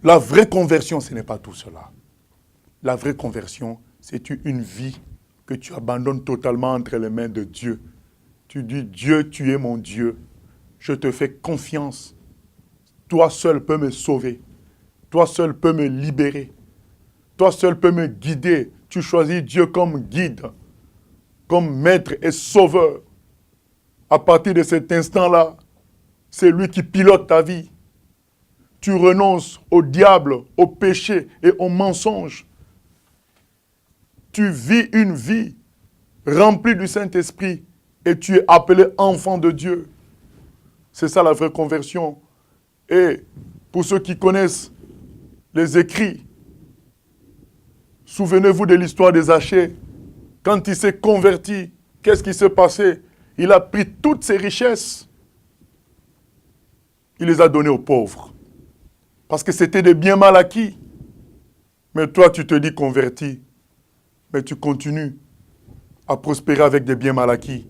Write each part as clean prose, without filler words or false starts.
La vraie conversion, ce n'est pas tout cela. La vraie conversion, c'est une vie que tu abandonnes totalement entre les mains de Dieu. Tu dis, Dieu, tu es mon Dieu. Je te fais confiance. Toi seul peux me sauver. Toi seul peux me libérer. Toi seul peux me guider. Tu choisis Dieu comme guide, comme maître et sauveur. À partir de cet instant-là, c'est lui qui pilote ta vie. Tu renonces au diable, au péché et au mensonge. Tu vis une vie remplie du Saint-Esprit et tu es appelé enfant de Dieu. C'est ça la vraie conversion. Et pour ceux qui connaissent les écrits, souvenez-vous de l'histoire des Zachée. Quand il s'est converti, qu'est-ce qui s'est passé? Il a pris toutes ses richesses. Il les a données aux pauvres. Parce que c'était des biens mal acquis. Mais toi, tu te dis converti. Mais tu continues à prospérer avec des biens mal acquis.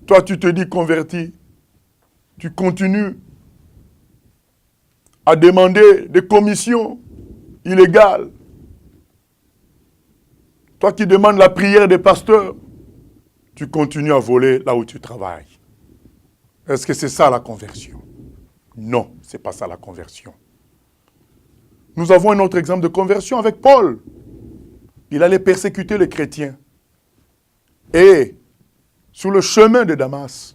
Toi, tu te dis converti. Tu continues à demander des commissions illégales. Toi qui demandes la prière des pasteurs, tu continues à voler là où tu travailles. Est-ce que c'est ça la conversion? Non, ce n'est pas ça la conversion. Nous avons un autre exemple de conversion avec Paul. Il allait persécuter les chrétiens. Et sur le chemin de Damas,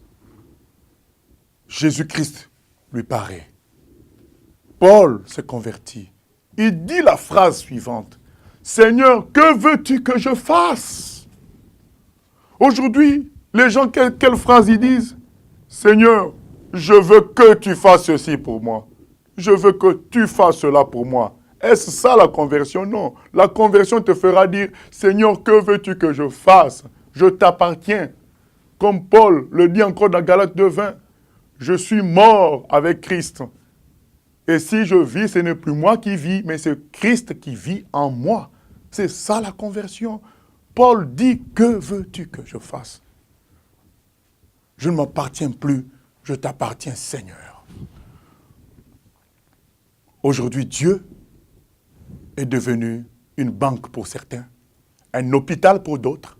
Jésus-Christ lui paraît. Paul s'est converti. Il dit la phrase suivante. Seigneur, que veux-tu que je fasse? Aujourd'hui, les gens, quelle phrase ils disent? Seigneur, je veux que tu fasses ceci pour moi. Je veux que tu fasses cela pour moi. Est-ce ça la conversion? Non. La conversion te fera dire, Seigneur, que veux-tu que je fasse? Je t'appartiens. Comme Paul le dit encore dans Galates 2:20, je suis mort avec Christ. Et si je vis, ce n'est plus moi qui vis, mais c'est Christ qui vit en moi. C'est ça la conversion. Paul dit, que veux-tu que je fasse? Je ne m'appartiens plus, je t'appartiens, Seigneur. Aujourd'hui, Dieu est devenu une banque pour certains, un hôpital pour d'autres,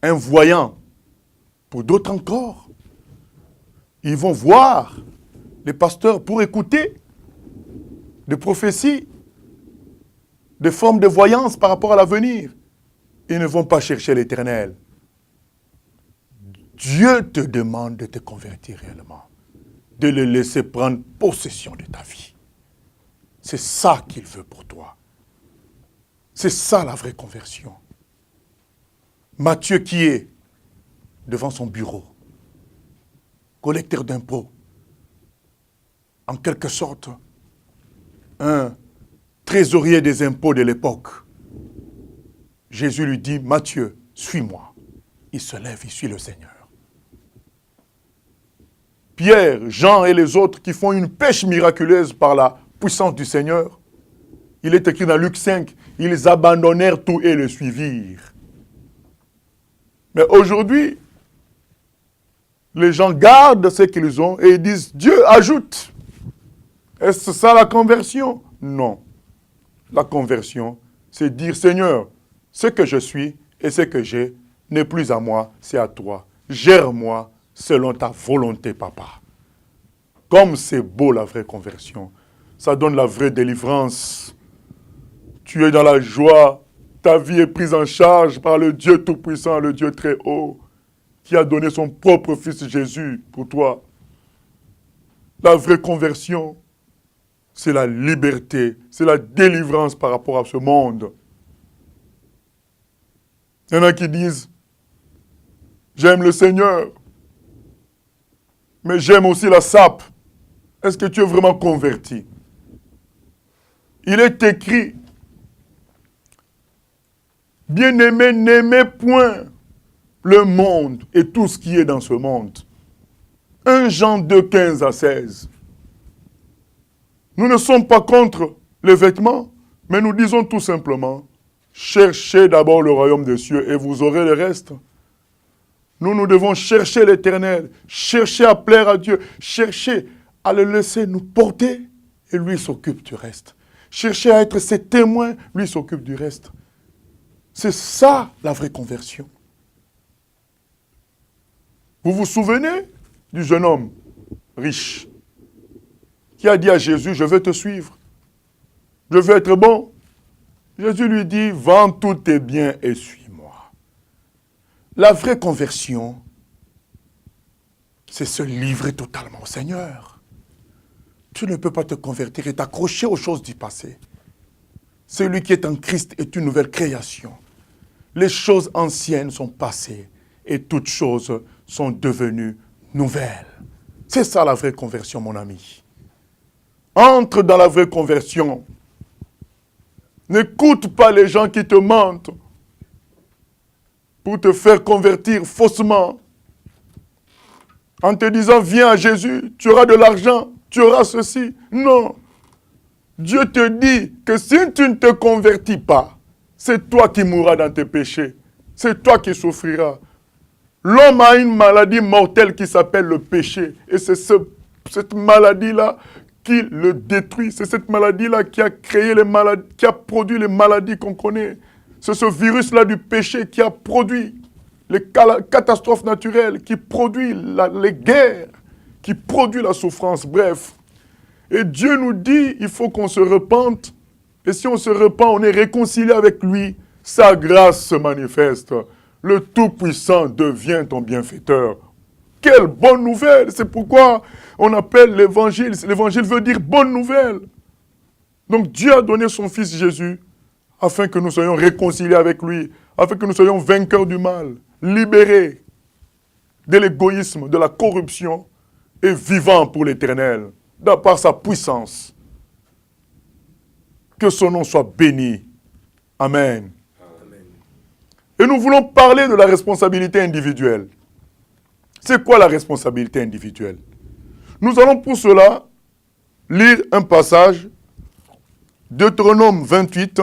un voyant pour d'autres encore. Ils vont voir les pasteurs pour écouter des prophéties, des formes de voyance par rapport à l'avenir. Ils ne vont pas chercher l'Éternel. Dieu te demande de te convertir réellement, de le laisser prendre possession de ta vie. C'est ça qu'il veut pour toi. C'est ça la vraie conversion. Matthieu qui est devant son bureau, collecteur d'impôts, en quelque sorte, un trésorier des impôts de l'époque. Jésus lui dit, Matthieu, suis-moi. Il se lève, il suit le Seigneur. Pierre, Jean et les autres qui font une pêche miraculeuse par la puissance du Seigneur. Il est écrit dans Luc 5, ils abandonnèrent tout et le suivirent. Mais aujourd'hui, les gens gardent ce qu'ils ont et ils disent, Dieu ajoute. Est-ce ça la conversion? Non. La conversion, c'est dire, Seigneur, ce que je suis et ce que j'ai n'est plus à moi, c'est à toi. Gère-moi selon ta volonté, papa. Comme c'est beau la vraie conversion. Ça donne la vraie délivrance. Tu es dans la joie. Ta vie est prise en charge par le Dieu Tout-Puissant, le Dieu très haut, qui a donné son propre Fils Jésus pour toi. La vraie conversion, c'est la liberté, c'est la délivrance par rapport à ce monde. Il y en a qui disent, j'aime le Seigneur, mais j'aime aussi la sape. Est-ce que tu es vraiment converti? Il est écrit, bien-aimé, n'aimez point le monde et tout ce qui est dans ce monde. 1 Jean 2, 15 à 16. Nous ne sommes pas contre les vêtements, mais nous disons tout simplement, cherchez d'abord le royaume des cieux et vous aurez le reste. Nous devons chercher l'Éternel, chercher à plaire à Dieu, chercher à le laisser nous porter et lui s'occupe du reste. Cherchez à être ses témoins, lui s'occupe du reste. C'est ça la vraie conversion. Vous vous souvenez du jeune homme riche qui a dit à Jésus, je veux te suivre, je veux être bon. Jésus lui dit, vends tous tes biens et suis-moi. La vraie conversion, c'est se livrer totalement au Seigneur. Tu ne peux pas te convertir et t'accrocher aux choses du passé. Celui qui est en Christ est une nouvelle création. Les choses anciennes sont passées et toutes choses sont devenues nouvelles. C'est ça la vraie conversion, mon ami. Entre dans la vraie conversion. N'écoute pas les gens qui te mentent pour te faire convertir faussement. En te disant, viens à Jésus, tu auras de l'argent, tu auras ceci. Non. Dieu te dit que si tu ne te convertis pas, c'est toi qui mourras dans tes péchés. C'est toi qui souffriras. L'homme a une maladie mortelle qui s'appelle le péché. Et c'est cette maladie-là qui le détruit. C'est cette maladie-là qui a créé les maladies, qui a produit les maladies qu'on connaît. C'est ce virus-là du péché qui a produit les catastrophes naturelles, qui produit les guerres, qui produit la souffrance, bref. Et Dieu nous dit, il faut qu'on se repente. Et si on se repent, on est réconcilié avec lui. Sa grâce se manifeste. Le Tout-Puissant devient ton bienfaiteur. Quelle bonne nouvelle! C'est pourquoi on appelle l'évangile. L'évangile veut dire bonne nouvelle. Donc Dieu a donné son Fils Jésus afin que nous soyons réconciliés avec lui, afin que nous soyons vainqueurs du mal, libérés de l'égoïsme, de la corruption et vivants pour l'éternel, par sa puissance. Que son nom soit béni. Amen. Amen. Et nous voulons parler de la responsabilité individuelle. C'est quoi la responsabilité individuelle? Nous allons pour cela lire un passage, Deutéronome 28.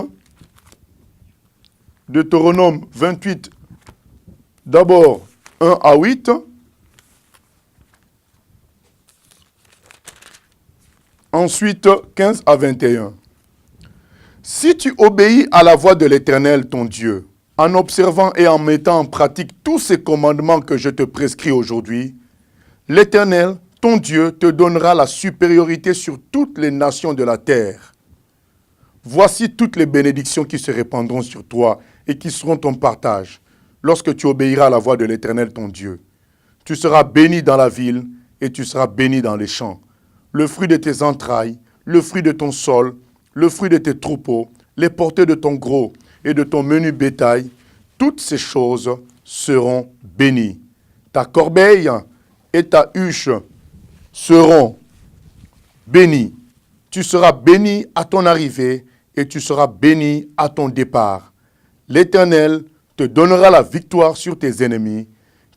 Deutéronome 28, d'abord 1 à 8. Ensuite 15 à 21. Si tu obéis à la voix de l'Éternel, ton Dieu, en observant et en mettant en pratique tous ces commandements que je te prescris aujourd'hui, l'Éternel, ton Dieu, te donnera la supériorité sur toutes les nations de la terre. Voici toutes les bénédictions qui se répandront sur toi et qui seront ton partage, lorsque tu obéiras à la voix de l'Éternel, ton Dieu. Tu seras béni dans la ville et tu seras béni dans les champs. Le fruit de tes entrailles, le fruit de ton sol, le fruit de tes troupeaux, les portées de ton gros et de ton menu bétail, toutes ces choses seront bénies. Ta corbeille et ta huche seront bénies. Tu seras béni à ton arrivée et tu seras béni à ton départ. L'Éternel te donnera la victoire sur tes ennemis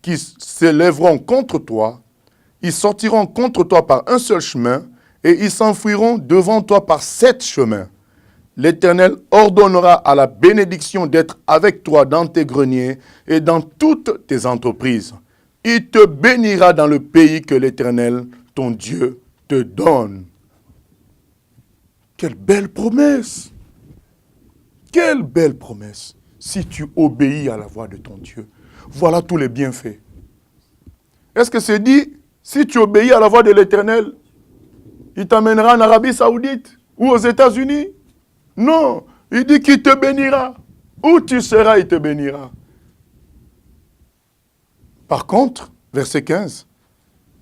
qui s'élèveront contre toi. Ils sortiront contre toi par un seul chemin et ils s'enfuiront devant toi par 7 chemins. L'Éternel ordonnera à la bénédiction d'être avec toi dans tes greniers et dans toutes tes entreprises. Il te bénira dans le pays que l'Éternel, ton Dieu, te donne. Quelle belle promesse! Quelle belle promesse! Si tu obéis à la voix de ton Dieu, voilà tous les bienfaits. Est-ce que c'est dit, si tu obéis à la voix de l'Éternel, il t'amènera en Arabie Saoudite ou aux États-Unis? Non, il dit qu'il te bénira. Où tu seras, il te bénira. Par contre, verset 15,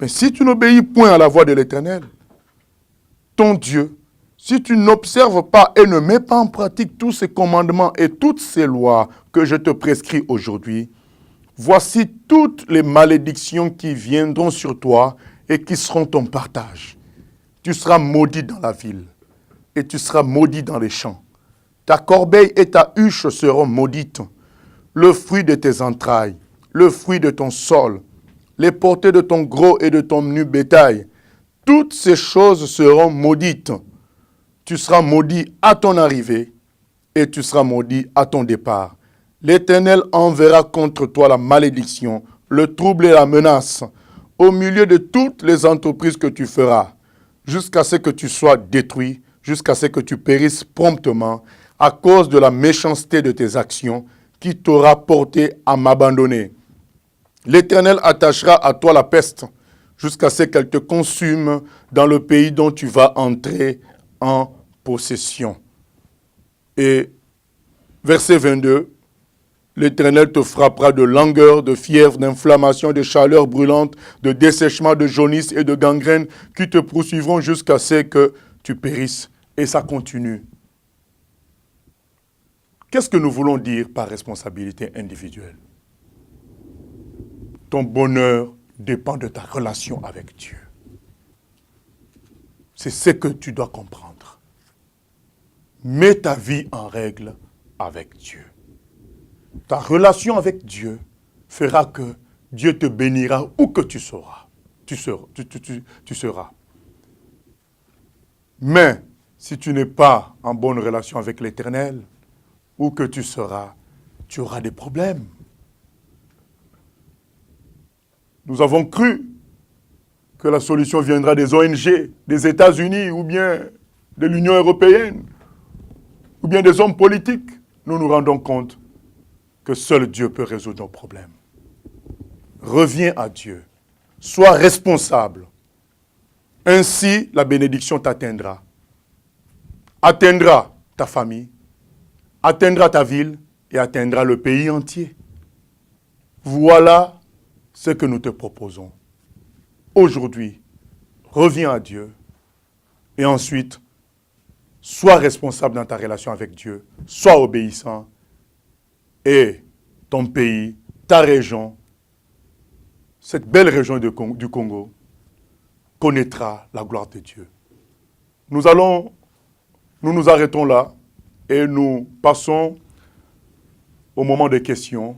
mais si tu n'obéis point à la voix de l'Éternel, ton Dieu, si tu n'observes pas et ne mets pas en pratique tous ces commandements et toutes ces lois que je te prescris aujourd'hui, voici toutes les malédictions qui viendront sur toi et qui seront ton partage. Tu seras maudit dans la ville et tu seras maudit dans les champs. Ta corbeille et ta huche seront maudites. Le fruit de tes entrailles, le fruit de ton sol, les portées de ton gros et de ton menu bétail, toutes ces choses seront maudites. Tu seras maudit à ton arrivée et tu seras maudit à ton départ. L'Éternel enverra contre toi la malédiction, le trouble et la menace, au milieu de toutes les entreprises que tu feras. jusqu'à ce que tu sois détruit, jusqu'à ce que tu périsses promptement à cause de la méchanceté de tes actions qui t'aura porté à m'abandonner. L'Éternel attachera à toi la peste jusqu'à ce qu'elle te consume dans le pays dont tu vas entrer en possession. Et verset 22, l'Éternel te frappera de langueur, de fièvre, d'inflammation, de chaleur brûlante, de dessèchement, de jaunisse et de gangrène qui te poursuivront jusqu'à ce que tu périsses. Et ça continue. Qu'est-ce que nous voulons dire par responsabilité individuelle? Ton bonheur dépend de ta relation avec Dieu. C'est ce que tu dois comprendre. Mets ta vie en règle avec Dieu. Ta relation avec Dieu fera que Dieu te bénira où que tu seras. Tu seras. Mais si tu n'es pas en bonne relation avec l'Éternel, où que tu seras, tu auras des problèmes. Nous avons cru que la solution viendra des ONG, des États-Unis ou bien de l'Union européenne ou bien des hommes politiques. Nous nous rendons compte que seul Dieu peut résoudre nos problèmes. Reviens à Dieu. Sois responsable. Ainsi, la bénédiction t'atteindra. Atteindra ta famille, atteindra ta ville et atteindra le pays entier. Voilà ce que nous te proposons. Aujourd'hui, reviens à Dieu et ensuite, sois responsable dans ta relation avec Dieu, sois obéissant et ton pays, ta région, cette belle région du Congo, connaîtra la gloire de Dieu. Nous nous arrêtons là et nous passons au moment des questions.